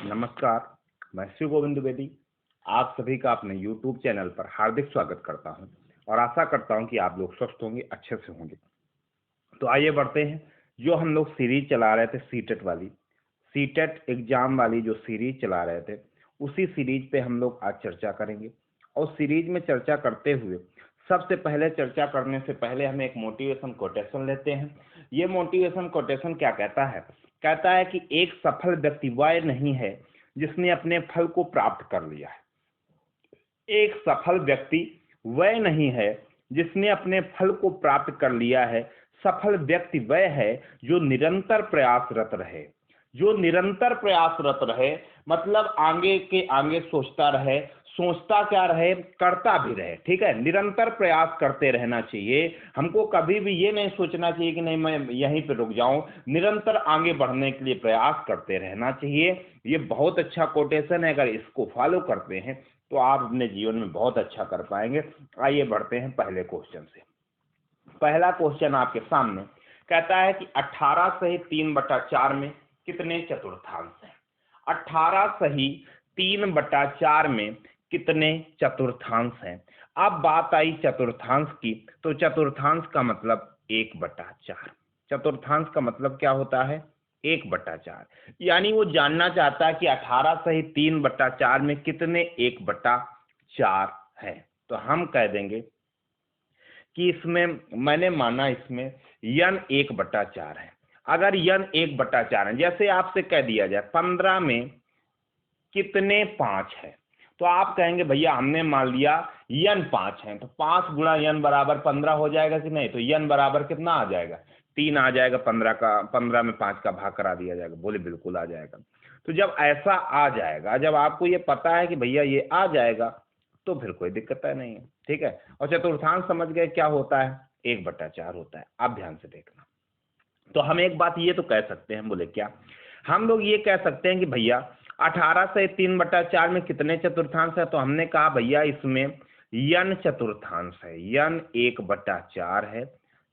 नमस्कार, मैं शिव गोविंद द्विवेदी आप सभी का अपने YouTube चैनल पर हार्दिक स्वागत करता हूं और आशा करता हूं कि आप लोग स्वस्थ होंगे, अच्छे से होंगे। तो आइए बढ़ते हैं। जो हम लोग सीरीज चला रहे थे सीटेट वाली, सीटेट एग्जाम वाली जो सीरीज चला रहे थे, उसी सीरीज पे हम लोग आज चर्चा करेंगे। और सीरीज में चर्चा करते हुए सबसे पहले चर्चा करने से पहले हम एक मोटिवेशन कोटेशन लेते हैं। ये मोटिवेशन कोटेशन क्या कहता है? कहता है कि एक सफल व्यक्ति वह नहीं है जिसने अपने फल को प्राप्त कर लिया है। एक सफल व्यक्ति वह नहीं है जिसने अपने फल को प्राप्त कर लिया है। सफल व्यक्ति वह है जो निरंतर प्रयासरत रहे। जो निरंतर प्रयासरत रहे मतलब आगे के आगे सोचता रहे, सोचता क्या रहे, करता भी रहे। ठीक है, निरंतर प्रयास करते रहना चाहिए। हमको कभी भी ये नहीं सोचना चाहिए कि नहीं मैं यहीं पे रुक जाऊं। निरंतर आगे बढ़ने के लिए प्रयास करते रहना चाहिए। ये बहुत अच्छा कोटेशन है। अगर इसको फॉलो करते हैं तो आप अपने जीवन में बहुत अच्छा कर पाएंगे। आइए बढ़ते हैं पहले क्वेश्चन से। पहला क्वेश्चन आपके सामने कहता है कि 18 सही 3/4 में कितने चतुर्थांश हैं? 18 सही 3/4 में कितने चतुर्थांश हैं? अब बात आई चतुर्थांश की, तो चतुर्थांश का मतलब 1/4। चतुर्थांश का मतलब क्या होता है? 1/4। यानी वो जानना चाहता है कि 18 सही 3/4 में कितने 1/4 है। तो हम कह देंगे कि इसमें मैंने माना इसमें यन 1/4 है। अगर यन 1/4 है, जैसे आपसे कह दिया जाए 15 में कितने 5 है, तो आप कहेंगे भैया हमने मान लिया यन 5 है, तो 5 गुणा यन बराबर 15 हो जाएगा कि नहीं? तो यन बराबर कितना आ जाएगा? 3 आ जाएगा। 15 में 5 का भाग करा दिया जाएगा। बोले बिल्कुल आ जाएगा। तो जब ऐसा आ जाएगा, जब आपको ये पता है कि भैया ये आ जाएगा, तो फिर कोई दिक्कत नहीं है। ठीक है, और चतुर्थांश समझ गए क्या होता है? 1/4 होता है। आप ध्यान से देखना। तो हम एक बात ये तो कह सकते हैं, बोले क्या? हम लोग ये कह सकते हैं कि भैया 18 से 3/4 में कितने चतुर्थांश है? तो हमने कहा भैया इसमें यन चतुर्थांश है, यन 1/4 है।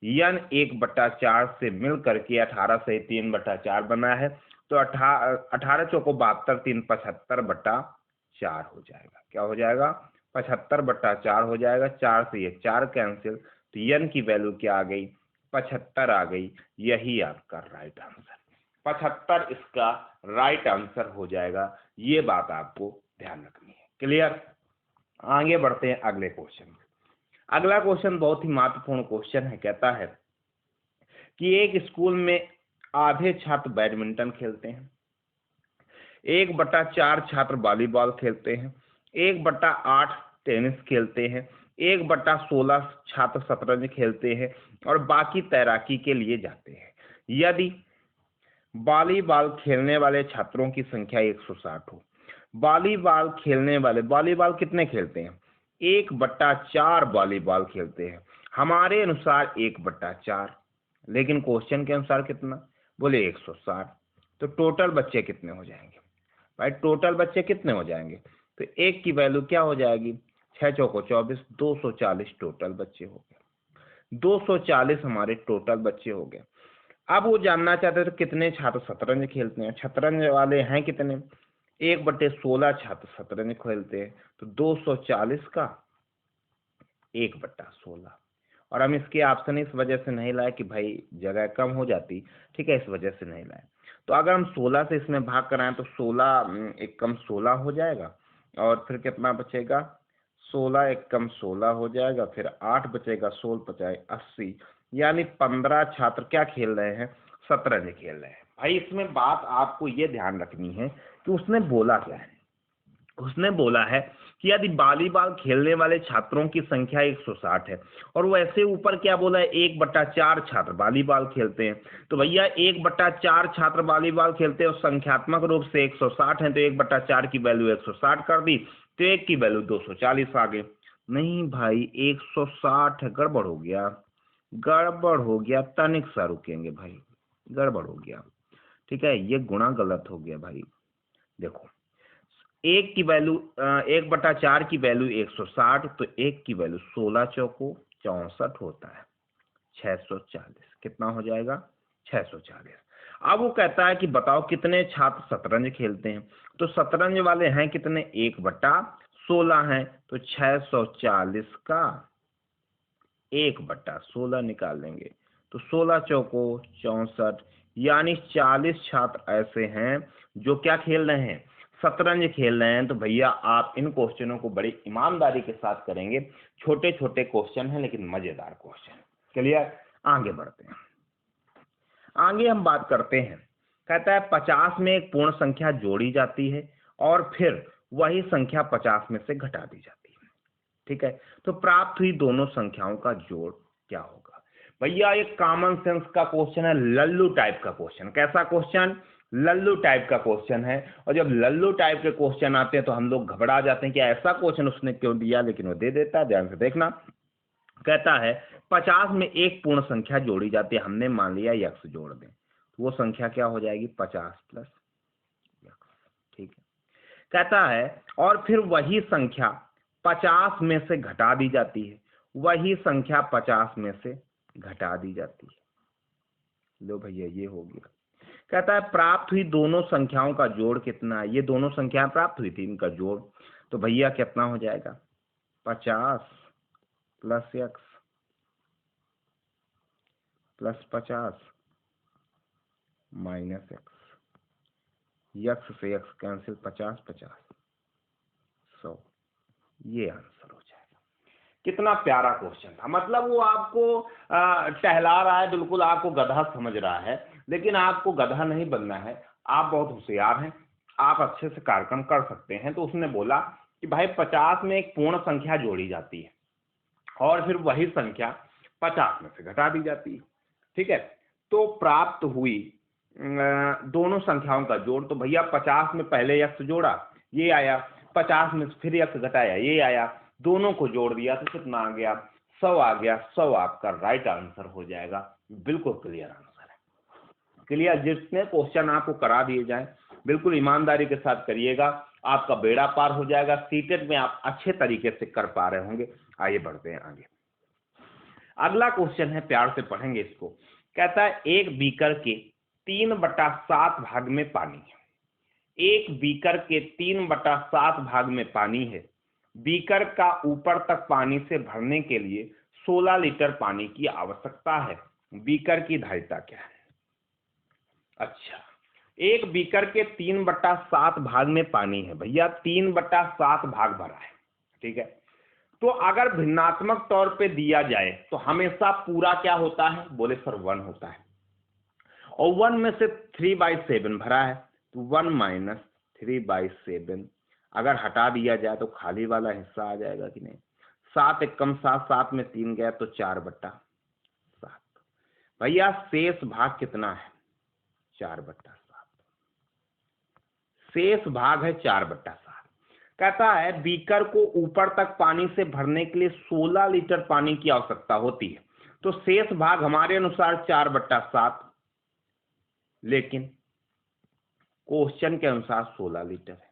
यन 1/4 से मिल करके 18 से 3/4 बना है। तो 18 चौको 72, 3 75/4 हो जाएगा। क्या हो जाएगा? 75/4 हो जाएगा। 4 से ये 4 कैंसिल, तो यन की वैल्यू क्या आ गई? 75 आ गई। यही आपका राइट आंसर, 75 इसका राइट आंसर हो जाएगा। ये बात आपको ध्यान रखनी है। क्लियर? आगे बढ़ते हैं अगले क्वेश्चन में। अगला क्वेश्चन बहुत ही महत्वपूर्ण क्वेश्चन है। कहता है कि एक स्कूल में आधे छात्र बैडमिंटन खेलते हैं, 1/4 छात्र वॉलीबॉल खेलते हैं, 1/8 टेनिस खेलते हैं, 1/16 छात्र शतरंज खेलते हैं और बाकी तैराकी के लिए जाते हैं। यदि वॉलीबॉल खेलने वाले छात्रों की संख्या 160 हो, वॉलीबॉल कितने खेलते हैं? 1/4 वॉलीबॉल खेलते हैं। हमारे अनुसार 1/4, लेकिन क्वेश्चन के अनुसार कितना? बोले 160। तो टोटल बच्चे कितने हो जाएंगे भाई? टोटल बच्चे कितने हो जाएंगे? तो एक की वैल्यू क्या हो जाएगी? 6 चौको 24, 240 टोटल बच्चे हो गए। 240 हमारे टोटल बच्चे हो गए। अब वो जानना चाहते हैं तो कितने छात्र शतरंज खेलते हैं? शतरंज वाले हैं कितने? 1/16 छात्र शतरंज खेलते हैं। तो 240 का 1/16। और हम इसके ऑप्शन इस वजह से नहीं लाए कि भाई जगह कम हो जाती। ठीक है, इस वजह से नहीं लाए। तो अगर हम 16 से इसमें भाग कराएं तो 16 एक कम 16 हो जाएगा। और फिर कितना बचेगा? 16 एक कम 16 हो जाएगा। फिर 8 बचेगा, 16 बचाए 80। यानी 15 छात्र क्या खेल रहे हैं? शतरंज खेल रहे हैं। भाई इसमें बात आपको ये ध्यान रखनी है कि उसने बोला क्या है। उसने बोला है कि यदि वॉलीबॉल खेलने वाले छात्रों की संख्या 160 है और वैसे ऊपर क्या बोला है? 1/4 छात्र वॉलीबॉल खेलते हैं। तो भैया 1/4 छात्र वॉलीबॉल खेलते हैं और संख्यात्मक रूप से 160 है, तो 1/4 की वैल्यू 160 कर दी, तो एक की वैल्यू 240 आ गई। नहीं भाई 160 है, गड़बड़ हो गया, गड़बड़ हो गया। तनिक सा रुकेंगे भाई, गड़बड़ हो गया। ठीक है, ये गुणा गलत हो गया भाई। देखो एक की वैल्यू 1/4 की वैल्यू 160, तो एक की वैल्यू 16 चौको 64 होता है, 640। कितना हो जाएगा? 640। अब वो कहता है कि बताओ कितने छात्र शतरंज खेलते हैं। तो शतरंज वाले हैं कितने, 1/16 हैं, तो 640 का 1/16 निकाल लेंगे, तो 16 चौको 64, यानी 40 छात्र ऐसे हैं जो क्या खेल रहे हैं, शतरंज खेल रहे हैं। तो भैया आप इन क्वेश्चनों को बड़ी ईमानदारी के साथ करेंगे, छोटे छोटे क्वेश्चन हैं लेकिन मजेदार क्वेश्चन। क्लियर, आगे बढ़ते हैं। आगे हम बात करते हैं, कहता है 50 में एक पूर्ण संख्या जोड़ी जाती है और फिर वही संख्या 50 में से घटा दी जाती है। ठीक है, तो प्राप्त हुई दोनों संख्याओं का जोड़ क्या होगा। भैया एक कॉमन सेंस का क्वेश्चन है, लल्लू टाइप का क्वेश्चन। कैसा क्वेश्चन, लल्लू टाइप का क्वेश्चन है। और जब लल्लू टाइप के क्वेश्चन आते हैं तो हम लोग घबरा जाते हैं कि ऐसा क्वेश्चन उसने क्यों दिया, लेकिन वो दे देता है। ध्यान से देखना, कहता है 50 में एक पूर्ण संख्या जोड़ी जाती है, हमने मान लिया यक्स जोड़ दें, तो वो संख्या क्या हो जाएगी, 50 प्लस यक्स। ठीक है, कहता है और फिर वही संख्या 50 में से घटा दी जाती है, वही संख्या 50 में से घटा दी जाती है। लो भैया ये हो गया। कहता है प्राप्त हुई दोनों संख्याओं का जोड़ कितना है, ये दोनों संख्याएं प्राप्त हुई थी, इनका जोड़, तो भैया कितना हो जाएगा, 50 plus x plus 50 minus x, x से एक्स कैंसिल, 50 50 100, ये आंसर हो जाएगा। कितना प्यारा क्वेश्चन था, मतलब वो आपको टहला रहा है, बिल्कुल आपको गधा समझ रहा है, लेकिन आपको गधा नहीं बनना है। आप बहुत होशियार हैं, आप अच्छे से कार्यक्रम कर सकते हैं। तो उसने बोला कि भाई 50 में एक पूर्ण संख्या जोड़ी जाती है और फिर वही संख्या 50 में से घटा दी जाती है। ठीक है, तो प्राप्त हुई दोनों संख्याओं का जोड़, तो भैया 50 में पहले यक्स जोड़ा, ये आया, 50 में फिर यक्स घटाया, ये आया, दोनों को जोड़ दिया तो कितना आ गया, 100 आ गया। 100 आपका राइट आंसर हो जाएगा, बिल्कुल क्लियर आंसर है। क्लियर, जितने क्वेश्चन आपको करा दिए जाएं बिल्कुल ईमानदारी के साथ करिएगा, आपका बेड़ा पार हो जाएगा। सीटेट में आप अच्छे तरीके से कर पा रहे होंगे। आइए बढ़ते हैं आगे। अगला क्वेश्चन है, प्यार से पढ़ेंगे इसको। कहता है एक बीकर के 3/7 भाग में पानी है, एक बीकर के 3/7 भाग में पानी है। बीकर का ऊपर तक पानी से भरने के लिए 16 लीटर पानी की आवश्यकता है। बीकर की धारिता क्या है। अच्छा, एक बीकर के 3/7 भाग में पानी है, भैया 3/7 भाग भरा है। ठीक है, तो अगर भिन्नात्मक तौर पे दिया जाए तो हमेशा पूरा क्या होता है, बोले सर 1 होता है, और 1 में से 3/7 भरा है, तो 1 माइनस 3/7 अगर हटा दिया जाए तो खाली वाला हिस्सा आ जाएगा कि नहीं। 7 एकम 7, 7 में 3 गया तो 4/7। भैया शेष भाग कितना है, 4/7। शेष भाग है 4/7। कहता है बीकर को ऊपर तक पानी से भरने के लिए 16 लीटर पानी की आवश्यकता होती है, तो शेष भाग हमारे अनुसार 4/7, लेकिन क्वेश्चन के अनुसार 16 लीटर है।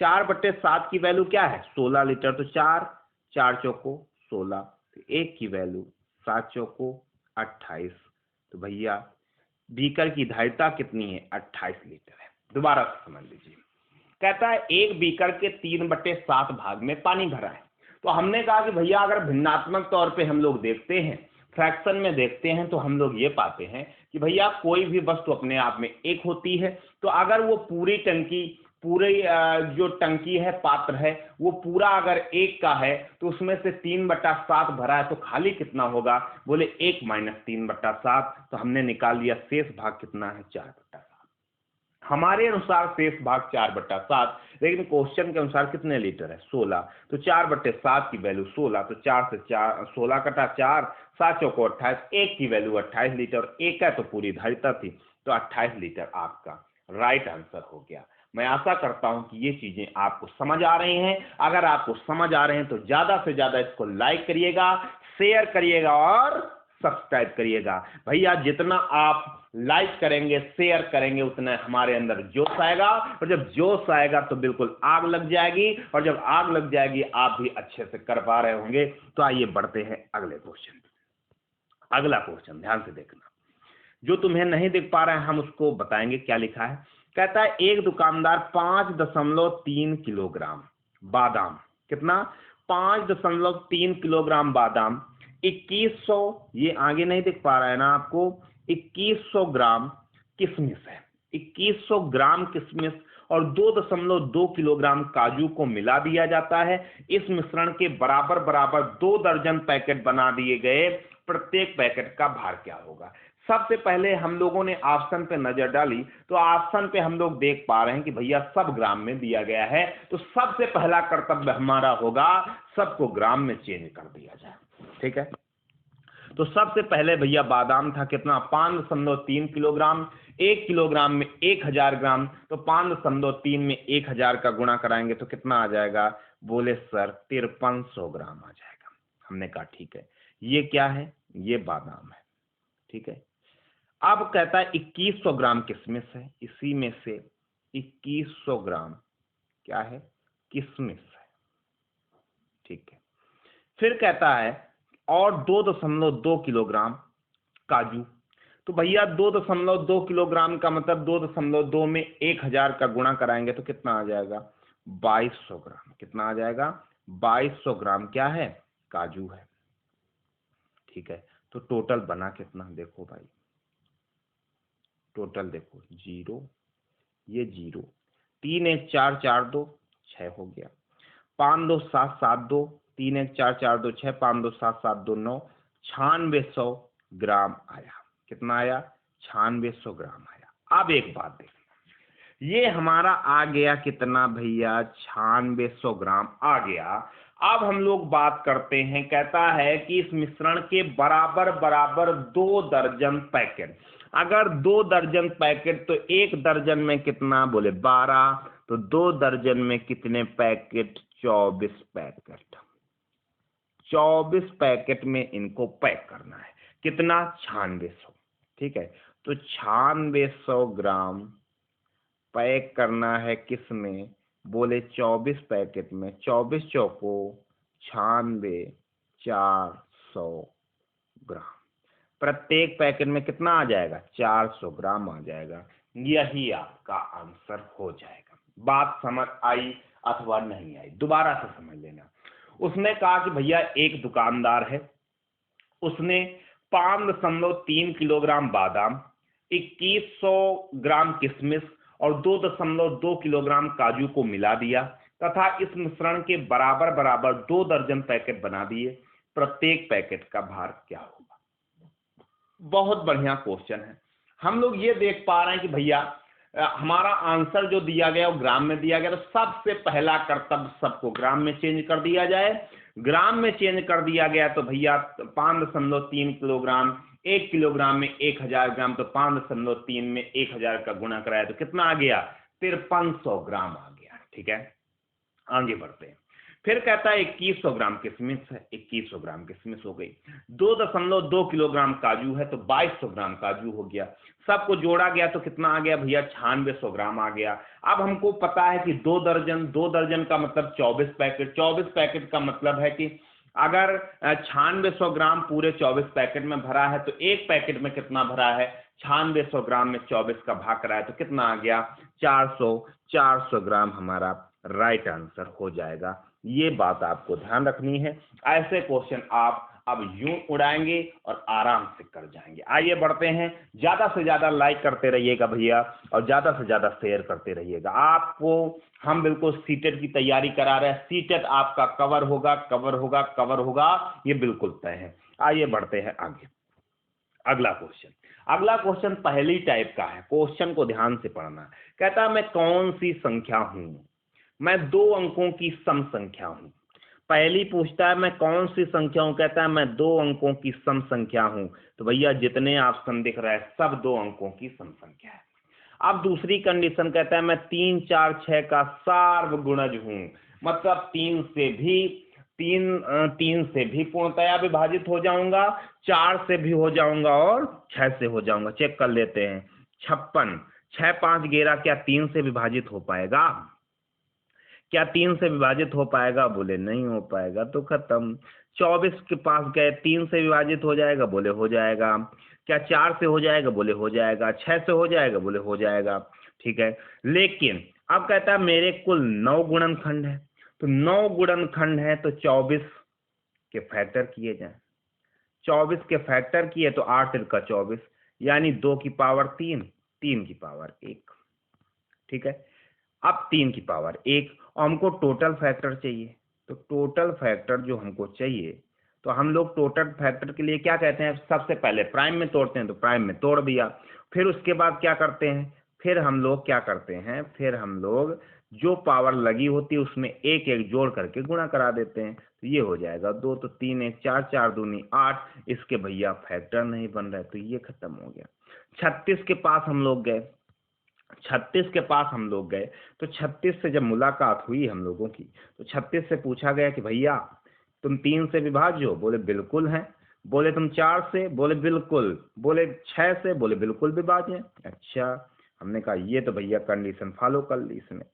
4/7 की वैल्यू क्या है, 16 लीटर, तो 4 चौको 16, तो 1 की वैल्यू 7 चौको 28, तो भैया बीकर की धारिता कितनी है, 28 लीटर है। दोबारा से समझ लीजिए, कहता है एक बीकर के 3/7 भाग में पानी भरा है। तो हमने कहा कि भैया अगर भिन्नात्मक तौर पे हम लोग देखते हैं, फ्रैक्शन में देखते हैं, तो हम लोग ये पाते हैं कि भैया कोई भी वस्तु अपने आप में एक होती है। तो अगर वो पूरी टंकी, पूरी जो टंकी है, पात्र है, वो पूरा अगर 1 का है तो उसमें से 3/7 भरा है, तो खाली कितना होगा, बोले 1 माइनस 3/7, तो हमने निकाल लिया शेष भाग कितना है, 4/7। हमारे अनुसार शेष भाग 4/7, लेकिन क्वेश्चन के अनुसार कितने लीटर है, 16, तो 4/7 की वैल्यू 16, तो 4 से 16 कटा 4, 7 चौको 28, 1 की वैल्यू 28 लीटर, 1 है तो पूरी धारिता थी, तो 28 लीटर आपका राइट आंसर हो गया। मैं आशा करता हूं कि ये चीजें आपको समझ आ रही हैं। अगर आपको समझ आ रहे हैं तो ज्यादा से ज्यादा इसको लाइक करिएगा, शेयर करिएगा और सब्सक्राइब करिएगा। भैया जितना आप लाइक करेंगे, शेयर करेंगे, उतना हमारे अंदर जोश आएगा, और जब जोश आएगा तो बिल्कुल आग लग जाएगी, और जब आग लग जाएगी आप भी अच्छे से कर पा रहे होंगे। तो आइए बढ़ते हैं अगले क्वेश्चन। अगला क्वेश्चन ध्यान से देखना। जो तुम्हें नहीं दिख पा रहा है हम उसको बताएंगे क्या लिखा है। कहता है एक दुकानदार 5.3 किलोग्राम बादाम, कितना, 5.3 किलोग्राम बादाम, 2100, ये आगे नहीं दिख पा रहा है ना आपको, 2100 ग्राम किशमिश है, 2100 ग्राम किशमिश और 2.2 किलोग्राम काजू को मिला दिया जाता है। इस मिश्रण के बराबर बराबर 2 दर्जन पैकेट बना दिए गए, प्रत्येक पैकेट का भार क्या होगा। सबसे पहले हम लोगों ने ऑप्शन पे नजर डाली तो ऑप्शन पे हम लोग देख पा रहे हैं कि भैया सब ग्राम में दिया गया है, तो सबसे पहला कर्तव्य हमारा होगा सबको ग्राम में चेंज कर दिया जाए। ठीक है, तो सबसे पहले भैया बादाम था कितना, 5.3 किलोग्राम, 1 किलोग्राम में 1000 ग्राम, तो 5.3 में 1000 का गुणा कराएंगे तो कितना आ जाएगा, बोले सर 5300 ग्राम आ जाएगा। हमने कहा ठीक है, ये क्या है, ये बादाम है। ठीक है, अब कहता है 2100 ग्राम किशमिश है, इसी में से 2100 ग्राम क्या है, किशमिश है। ठीक है, फिर कहता है और 2.2 किलोग्राम काजू, तो भैया 2.2 किलोग्राम का मतलब 2.2 में 1000 का गुणा कराएंगे तो कितना आ जाएगा, 2200 ग्राम। कितना आ जाएगा, 2200 ग्राम क्या है, काजू है। ठीक है, तो टोटल बना कितना, देखो भाई टोटल देखो, 0, ये 0, 3 1 4 4 2 6 हो गया, 5 2 7 7 2, 3 1 4 4 2 6, 5 2 7 7 2 9, 9600 ग्राम आया। कितना आया, 9600 ग्राम आया। अब एक बात देखना, ये हमारा आ गया कितना भैया, 9600 ग्राम आ गया। अब हम लोग बात करते हैं, कहता है कि इस मिश्रण के बराबर बराबर 2 दर्जन पैकेट, अगर 2 दर्जन पैकेट तो 1 दर्जन में कितना, बोले 12, तो 2 दर्जन में कितने पैकेट, 24 पैकेट, 24 पैकेट में इनको पैक करना है। कितना, 9600। ठीक है, तो 9600 ग्राम पैक करना है किस में, बोले 24 पैकेट में, 24 चौको 96, 400 ग्राम, प्रत्येक पैकेट में कितना आ जाएगा, 400 ग्राम आ जाएगा। यही आपका आंसर हो जाएगा। बात समझ आई अथवा नहीं आई, दोबारा से समझ लेना। उसने कहा कि भैया एक दुकानदार है, उसने 5.3 किलोग्राम बादाम, 2100 ग्राम किशमिश और 2.2 किलोग्राम काजू को मिला दिया तथा इस मिश्रण के बराबर बराबर 2 दर्जन पैकेट बना दिए, प्रत्येक पैकेट का भार क्या होगा। बहुत बढ़िया क्वेश्चन है। हम लोग ये देख पा रहे हैं कि भैया हमारा आंसर जो दिया गया वो ग्राम में दिया गया, तो सबसे पहला कर्तव्य सबको ग्राम में चेंज कर दिया जाए। ग्राम में चेंज कर दिया गया तो भैया 5.3 किलोग्राम, 1 किलोग्राम में 1000 ग्राम, तो 5.3 में 1000 का गुणा कराया तो कितना आ गया, 5300 ग्राम आ गया। ठीक है, आगे बढ़ते हैं। फिर कहता है 2100 ग्राम किशमिश है, 2100 ग्राम किशमिश हो गई, 2.2 किलोग्राम काजू है तो 2200 ग्राम काजू हो गया। सबको जोड़ा गया तो कितना आ गया भैया, 9600 ग्राम आ गया। अब हमको पता है कि 2 दर्जन का मतलब 24 पैकेट, 24 पैकेट का मतलब है कि अगर 9600 ग्राम पूरे 24 पैकेट में भरा है तो एक पैकेट में कितना भरा है, 9600 ग्राम में 24 का भाग कराया तो कितना आ गया, 400 ग्राम हमारा राइट आंसर हो जाएगा। ये बात आपको ध्यान रखनी है। ऐसे क्वेश्चन आप अब यूं उड़ाएंगे और आराम से कर जाएंगे। आइए बढ़ते हैं, ज्यादा से ज्यादा लाइक करते रहिएगा भैया और ज्यादा से ज्यादा शेयर करते रहिएगा। आपको हम बिल्कुल सीटेट की तैयारी करा रहे हैं, सीटेट आपका कवर होगा, ये बिल्कुल तय है। आइए बढ़ते हैं आगे। अगला क्वेश्चन पहली टाइप का है। क्वेश्चन को ध्यान से पढ़ना। कहता है मैं कौन सी संख्या हूं, मैं 2 अंकों की सम संख्या हूं। पहली पूछता है मैं कौन सी संख्या हूं, कहता है मैं 2 अंकों की सम संख्या हूं। तो भैया जितने ऑप्शन दिख रहा है सब 2 अंकों की सम संख्या है। अब दूसरी कंडीशन कहता है मैं 3 4 6 का सार्वगुणज हूं, मतलब 3 से भी पूर्णतया विभाजित हो जाऊंगा, 4 से भी हो जाऊंगा और 6 से हो जाऊंगा। चेक कर लेते हैं। 56, 6 5 11 क्या 3 से विभाजित हो पाएगा, क्या 3 से विभाजित हो पाएगा, बोले नहीं हो पाएगा, तो खत्म। 24 के पास गए 3 से विभाजित हो जाएगा, बोले हो जाएगा। क्या 4 से हो जाएगा? बोले हो जाएगा। 6 से हो जाएगा? बोले हो जाएगा। ठीक है, लेकिन अब कहता है मेरे कुल 9 गुणनखंड है, तो 9 गुणनखंड है तो 24 के फैक्टर किए जाएं। 24 के फैक्टर किए तो 8 तिरका 24, यानी 2 की पावर 3, 3 की पावर 1। ठीक है, अब 3 की पावर 1 और हमको टोटल फैक्टर चाहिए। तो टोटल फैक्टर जो हमको चाहिए, तो हम लोग टोटल फैक्टर के लिए क्या कहते हैं? सबसे पहले प्राइम में तोड़ते हैं, तो प्राइम में तोड़ दिया। फिर उसके बाद क्या करते हैं? फिर हम लोग क्या करते हैं? फिर हम लोग जो पावर लगी होती है उसमें एक एक जोड़ करके गुणा करा देते हैं। तो ये हो जाएगा 2, तो 3 1 4, 4 दूनी 8। इसके भैया फैक्टर नहीं बन रहा है, तो ये खत्म हो गया। 36 के पास हम लोग गए, 36 के पास हम लोग गए, तो 36 से जब मुलाकात हुई हम लोगों की, तो 36 से पूछा गया कि भैया तुम 3 से विभाज्य हो? बोले बिल्कुल है। बोले तुम 4 से? बोले बिल्कुल। बोले 6 से? बोले बिल्कुल विभाज्य है। अच्छा, हमने कहा ये तो भैया कंडीशन फॉलो कर ली इसने।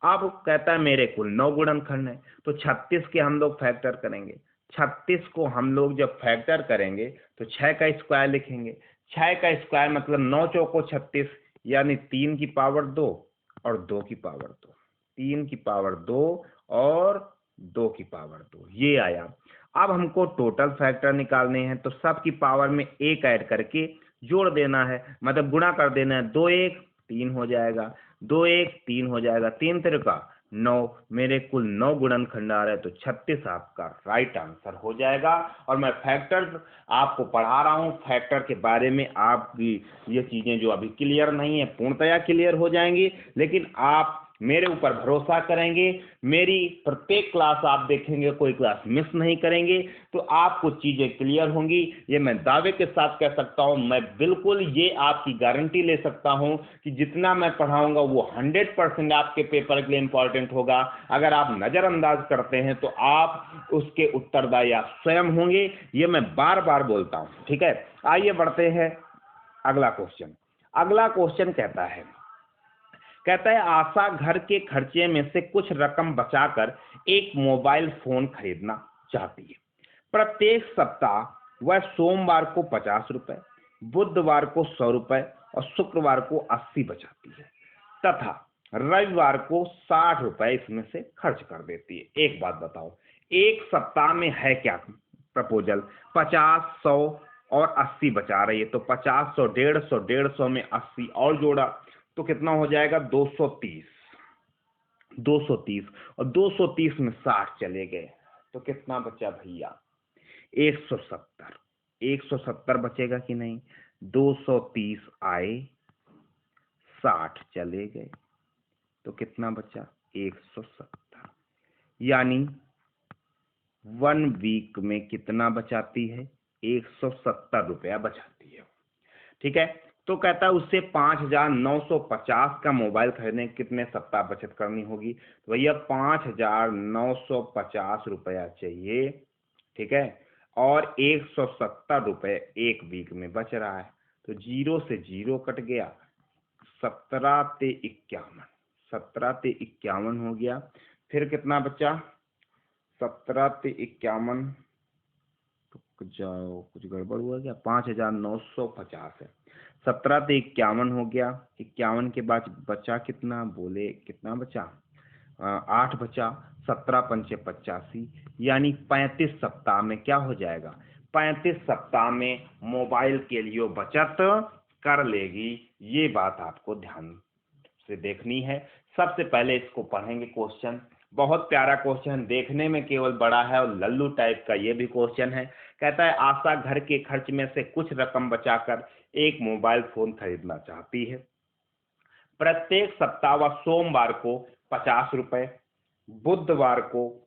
अब कहता है मेरे कुल 9 गुणनखंड है, तो 36 के हम लोग फैक्टर करेंगे। 36 को हम लोग जब फैक्टर करेंगे तो 6 का स्क्वायर लिखेंगे। 6 का स्क्वायर मतलब 9 चौको 36, यानी 3 की पावर 2 और 2 की पावर 2, 3 की पावर 2 और 2 की पावर 2, ये आया। अब हमको टोटल फैक्टर निकालने हैं, तो सब की पावर में 1 ऐड करके जोड़ देना है, मतलब गुणा कर देना है। 2 1 3 हो जाएगा, 2 1 3 हो जाएगा, 3 तिरका 9। मेरे कुल 9 गुणनखंड आ रहे हैं, तो 36 आपका राइट आंसर हो जाएगा। और मैं फैक्टर आपको पढ़ा रहा हूँ, फैक्टर के बारे में आपकी ये चीजें जो अभी क्लियर नहीं है पूर्णतया क्लियर हो जाएंगी, लेकिन आप मेरे ऊपर भरोसा करेंगे, मेरी प्रत्येक क्लास आप देखेंगे, कोई क्लास मिस नहीं करेंगे, तो आपको चीजें क्लियर होंगी। ये मैं दावे के साथ कह सकता हूं, मैं बिल्कुल ये आपकी गारंटी ले सकता हूं कि जितना मैं पढ़ाऊंगा वो 100% आपके पेपर के लिए इंपॉर्टेंट होगा। अगर आप नजरअंदाज करते हैं तो आप उसके उत्तरदायी आप स्वयं होंगे, ये मैं बार बार बोलता हूं। ठीक है, आइए बढ़ते हैं अगला क्वेश्चन। अगला क्वेश्चन कहता है आशा घर के खर्चे में से कुछ रकम बचाकर एक मोबाइल फोन खरीदना चाहती है। प्रत्येक सप्ताह वह सोमवार को 50 रुपए, बुधवार को 100 रुपए और शुक्रवार को 80 बचाती है तथा रविवार को 60 रुपए इसमें से खर्च कर देती है। एक बात बताओ, एक सप्ताह में है क्या प्रपोजल? 50, 100 और 80 बचा रही है, तो 50, 100, 150, 150 में 80 और जोड़ा तो कितना हो जाएगा? 230। 230 और 230 में 60 चले गए, तो कितना बचा भैया? 170। 170 बचेगा कि नहीं? 230 आए, 60 चले गए, तो कितना बचा? 170। यानी 1 वीक में कितना बचाती है? 170 रुपया बचाती है। ठीक है, तो कहता है उससे 5,950 का मोबाइल खरीदने कितने सप्ताह बचत करनी होगी? तो भैया 5,950 रुपया चाहिए। ठीक है, और 170 रुपए एक वीक में बच रहा है, तो 0 से 0 कट गया, 17 ते 51, 17 ते 51 हो गया। फिर कितना बचा? 17 ते 51, जाओ कुछ गड़बड़ हुआ क्या? 5,950 है, 17 ते 51 हो गया। 51 के बाद बचा कितना? बोले कितना बचा? 8 बचा। 17 पंचे 85, यानी 35 सप्ताह में क्या हो जाएगा? 35 सप्ताह में मोबाइल के लिए बचत कर लेगी। ये बात आपको ध्यान से देखनी है। सबसे पहले इसको पढ़ेंगे क्वेश्चन, बहुत प्यारा क्वेश्चन, देखने में केवल बड़ा है और लल्लू टाइप का ये भी क्वेश्चन है। कहता है आशा घर के खर्च में से कुछ रकम बचाकर एक मोबाइल फोन खरीदना चाहती है। प्रत्येक सप्ताह वह सोमवार को 50 रुपए, बुधवार को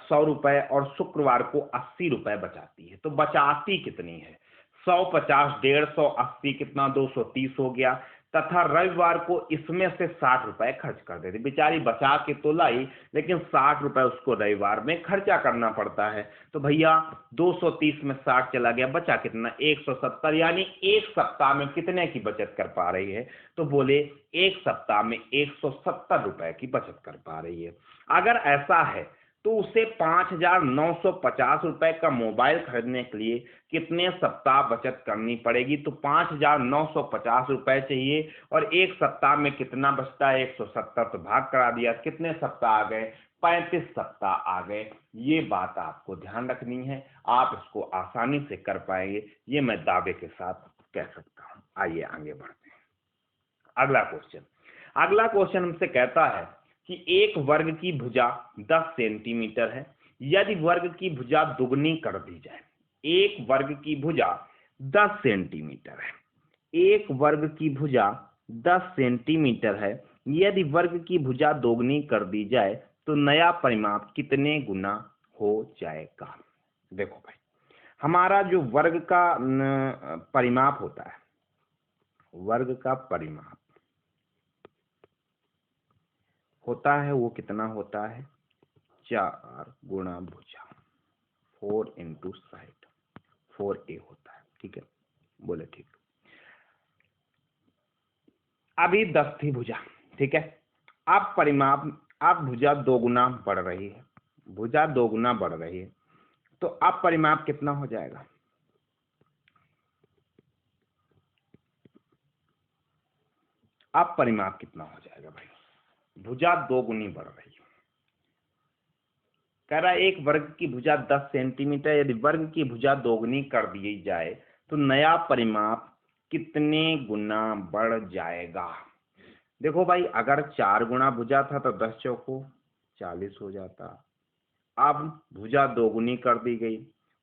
100 रुपए और शुक्रवार को 80 रुपए बचाती है। तो बचाती कितनी है? 100, 50, 150, 80 कितना? 230 हो गया। तथा रविवार को इसमें से 60 रुपए खर्च कर देती। बेचारी बचा के तो लाई, लेकिन 60 रुपए उसको रविवार में खर्चा करना पड़ता है। तो भैया 230 में 60 चला गया, बचा कितना? 170। यानी एक सप्ताह में कितने की बचत कर पा रही है? तो बोले एक सप्ताह में 170 रुपए की बचत कर पा रही है। अगर ऐसा है तो उसे 5,950 रुपए का मोबाइल खरीदने के लिए कितने सप्ताह बचत करनी पड़ेगी? तो 5,950 रुपए चाहिए और एक सप्ताह में कितना बचता है? 170, तो भाग करा दिया, कितने सप्ताह आ गए? 35 सप्ताह आ गए। ये बात आपको ध्यान रखनी है, आप इसको आसानी से कर पाएंगे, ये मैं दावे के साथ कह सकता हूँ। आइए आगे बढ़ते हैं। अगला क्वेश्चन हमसे कहता है कि एक वर्ग की भुजा 10 सेंटीमीटर है, यदि वर्ग की भुजा दुगनी कर दी जाए। एक वर्ग की भुजा 10 सेंटीमीटर है, एक वर्ग की भुजा 10 सेंटीमीटर है, यदि वर्ग की भुजा दोगुनी कर दी जाए तो नया परिमाप कितने गुना हो जाएगा? देखो भाई, हमारा जो वर्ग का परिमाप होता है, वर्ग का परिमाप होता है वो कितना होता है? 4 गुणा भुजा, 4 इंटू साइड, 4a होता है। ठीक है, बोले ठीक। अभी 10 थी भुजा, ठीक है। अब परिमाप, अब भुजा 2 गुना बढ़ रही है, भुजा 2 गुना बढ़ रही है, तो अब परिमाप कितना हो जाएगा? अब परिमाप कितना हो जाएगा भाई? भुजा 2 गुनी बढ़ रही है, कह रहा है एक वर्ग की भुजा 10 सेंटीमीटर, यदि वर्ग की भुजा दोगुनी कर दी जाए तो नया परिमाप कितने गुना बढ़ जाएगा? देखो भाई, अगर 4 गुना भुजा था तो 10 चौको 40 हो जाता। अब भुजा दोगुनी कर दी गई,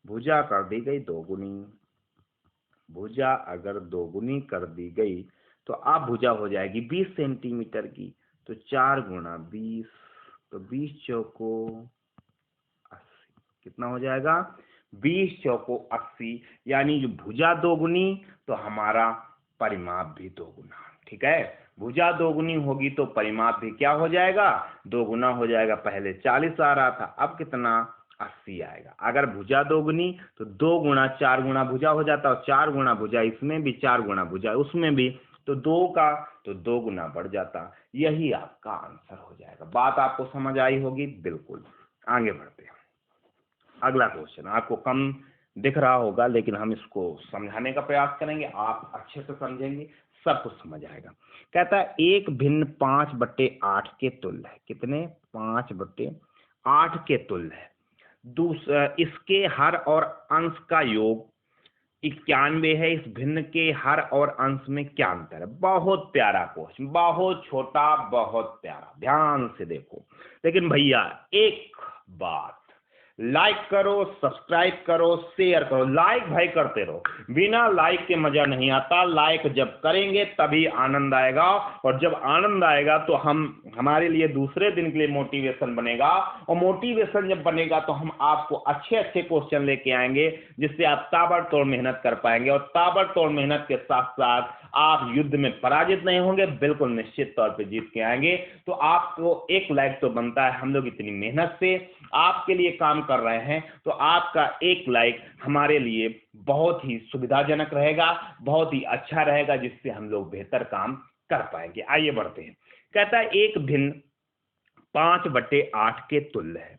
भुजा कर दी गई दोगुनी, भुजा अगर दोगुनी कर दी गई तो अब भुजा हो जाएगी 20 सेंटीमीटर की, तो 4 गुणा 20, तो 20 चौको 80, कितना हो जाएगा? 20 चौको 80, यानी जो भुजा दोगुनी तो हमारा परिमाप भी दोगुना। ठीक है, भुजा दोगुनी होगी तो परिमाप भी क्या हो जाएगा? दोगुना हो जाएगा। पहले 40 आ रहा था, अब कितना? 80 आएगा। अगर भुजा दोगुनी तो 2 गुणा 4 गुणा भुजा हो जाता, और 4 गुणा भुजा इसमें भी, 4 गुणा भुजा उसमें भी, तो 2 का तो 2 गुना बढ़ जाता। यही आपका आंसर हो जाएगा। बात आपको समझ आई होगी? बिल्कुल। आगे बढ़ते हैं। अगला क्वेश्चन आपको कम दिख रहा होगा, लेकिन हम इसको समझाने का प्रयास करेंगे, आप अच्छे से समझेंगे, सब कुछ समझ आएगा। कहता है एक भिन्न 5/8 के तुल्य है। कितने? 5/8 के तुल्य है। दूसरा, इसके हर और अंश का योग 91 है। इस भिन्न के हर और अंश में क्या अंतर है? बहुत प्यारा क्वेश्चन, बहुत छोटा, बहुत प्यारा, ध्यान से देखो। लेकिन भैया एक बात, लाइक करो, सब्सक्राइब करो, शेयर करो। लाइक भाई करते रहो, बिना लाइक के मजा नहीं आता। लाइक जब करेंगे तभी आनंद आएगा, और जब आनंद आएगा तो हमारे लिए दूसरे दिन के लिए मोटिवेशन बनेगा, और मोटिवेशन जब बनेगा तो हम आपको अच्छे अच्छे क्वेश्चन लेके आएंगे, जिससे आप ताबड़तोड़ मेहनत कर पाएंगे, और ताबड़तोड़ मेहनत के साथ साथ आप युद्ध में पराजित नहीं होंगे, बिल्कुल निश्चित तौर पे जीत के आएंगे। तो आपको एक लाइक तो बनता है। हम लोग इतनी मेहनत से आपके लिए काम कर रहे हैं, तो आपका एक लाइक हमारे लिए बहुत ही सुविधाजनक रहेगा, बहुत ही अच्छा रहेगा, जिससे हम लोग बेहतर काम कर पाएंगे। आइए बढ़ते हैं। कहता है एक भिन्न 5/8 के तुल्य है।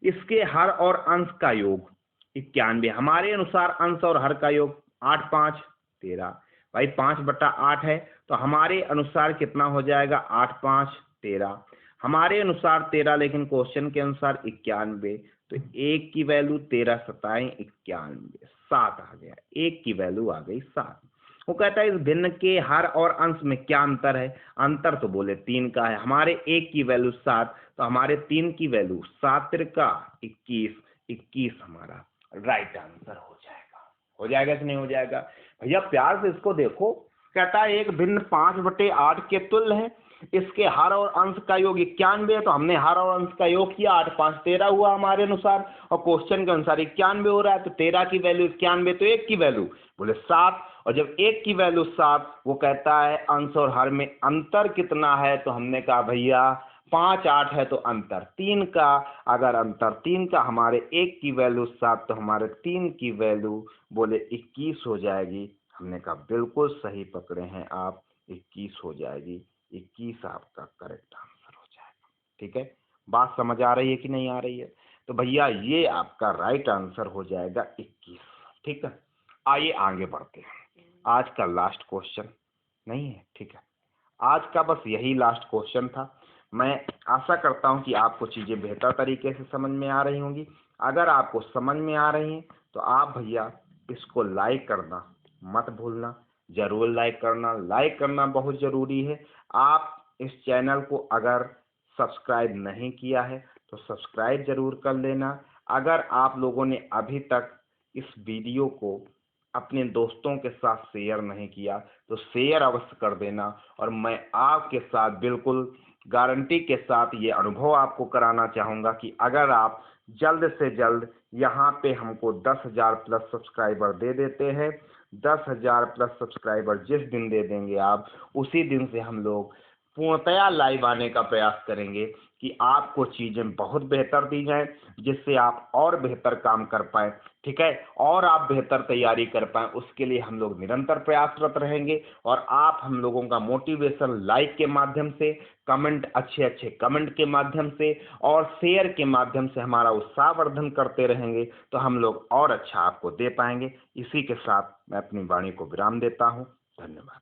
इसके हर और अंश का योग 91। हमारे अनुसार अंश और हर का योग 8 5 13। भाई 5/8 है, तो हमारे अनुसार कितना हो जाएगा? 8 5 13। हमारे अनुसार 13, लेकिन क्वेश्चन के अनुसार 91। तो एक की वैल्यू 13 सताएं 91, 7 आ गया। एक की वैल्यू आ गई 7। वो कहता है इस भिन्न के हर और अंश में क्या अंतर है? अंतर तो बोले 3 का है। हमारे एक की वैल्यू 7, तो हमारे 3 की वैल्यू 7 का 21, 21 हमारा राइट आंसर हो जाएगा। हो जाएगा कि नहीं हो जाएगा? भैया प्यार से इसको देखो। कहता है एक भिन्न 5/8 के तुल्य है। इसके हर और अंश का योग 91 है, तो हमने हर और अंश का योग किया, 8 5 13 हुआ हमारे अनुसार, और क्वेश्चन के अनुसार 91 हो रहा है। तो 13 की वैल्यू 91, तो एक की वैल्यू बोले 7, और जब एक की वैल्यू 7, वो कहता है अंश और हर में अंतर कितना है? तो हमने कहा भैया 5 8 है, तो अंतर 3 का। अगर अंतर 3 का, हमारे एक की वैल्यू 7, तो हमारे 3 की वैल्यू बोले 21 हो जाएगी। हमने कहा बिल्कुल सही पकड़े हैं आप, 21 हो जाएगी। 21 आपका करेक्ट आंसर हो जाएगा। ठीक है, बात समझ आ रही है कि नहीं आ रही है? तो भैया ये आपका राइट आंसर हो जाएगा 21। ठीक है, आइए आगे बढ़ते हैं। आज का लास्ट क्वेश्चन नहीं है, ठीक है, आज का बस यही लास्ट क्वेश्चन था। मैं आशा करता हूं कि आपको चीज़ें बेहतर तरीके से समझ में आ रही होंगी। अगर आपको समझ में आ रही हैं तो आप भैया इसको लाइक करना मत भूलना, ज़रूर लाइक करना बहुत ज़रूरी है। आप इस चैनल को अगर सब्सक्राइब नहीं किया है तो सब्सक्राइब ज़रूर कर लेना। अगर आप लोगों ने अभी तक इस वीडियो को अपने दोस्तों के साथ शेयर नहीं किया तो शेयर अवश्य कर देना। और मैं आपके साथ बिल्कुल गारंटी के साथ ये अनुभव आपको कराना चाहूँगा कि अगर आप जल्द से जल्द यहाँ पे हमको 10,000 प्लस सब्सक्राइबर दे देते हैं, 10,000 प्लस सब्सक्राइबर जिस दिन दे देंगे आप, उसी दिन से हम लोग पूर्णतया लाइव आने का प्रयास करेंगे कि आपको चीज़ें बहुत बेहतर दी जाएं, जिससे आप और बेहतर काम कर पाएँ। ठीक है, और आप बेहतर तैयारी कर पाएँ, उसके लिए हम लोग निरंतर प्रयासरत रहेंगे। और आप हम लोगों का मोटिवेशन लाइक के माध्यम से, कमेंट अच्छे कमेंट के माध्यम से और शेयर के माध्यम से हमारा उत्साहवर्धन करते रहेंगे तो हम लोग और अच्छा आपको दे पाएंगे। इसी के साथ मैं अपनी वाणी को विराम देता हूँ। धन्यवाद।